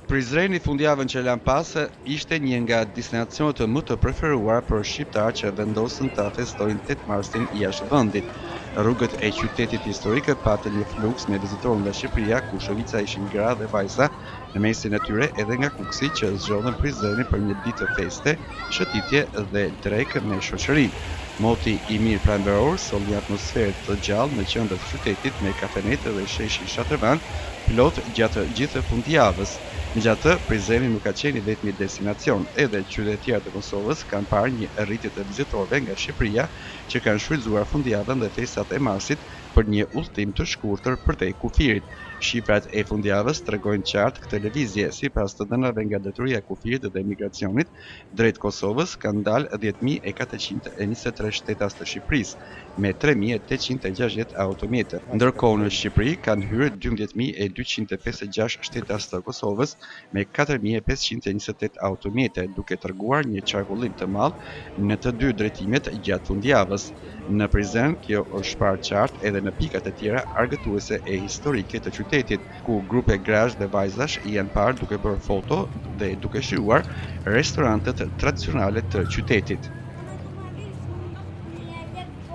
Prizreni fundjavën që lan pas ishte një nga destinacionet më të preferuara për shqiptarë që vendosën ta festojnë 8 marsin jashtë vendit. Rrugët e qytetit historik patën një fluks me vizitorë nga Shqipëria, ku shëvica ishin gra dhe vajza, në mesin e tyre edhe nga Kuksi që zgjodhen Prizrenin për një ditë të feste, shëtitje dhe drekë me shoqëri. Moti i mirë pranveror solli një atmosferë të gjallë në qendër të qytetit me kafenetë dhe sheshi Shatërvan plot gjatë gjithë fundjavës. Megjithatë, Prizreni nuk ka qenë vetëm një destinacion, edhe qytetet tjera të Kosovës kanë parë një rritje të vizitorëve nga Shqipëria që kanë shfrytzuar fundjavën dhe festat e marsit për një udhëtim të shkurtër përtej kufirit. Shifrat e fundjavës tregojnë qartë këtë lëvizje. Sipas të dhënave nga detyria e kufirit dhe migracionit drejt Kosovës kanë dalë 10.423 shtetas të Shqipërisë me 3.860 automjete. Ndërkohë në Shqipëri kanë hyrë 12.256 shtetas të Kosovës me 4.528 automjete, duke treguar një qarkullim të madh në të dy drejtimet gjatë fundjavës. Në Prizren kjo është parë qartë edhe në pikat e tjera argëtuese e historike të qytetit, ku grupe grash dhe vajzash janë parë duke bërë foto dhe duke shijuar restorantet tradicionale të qytetit.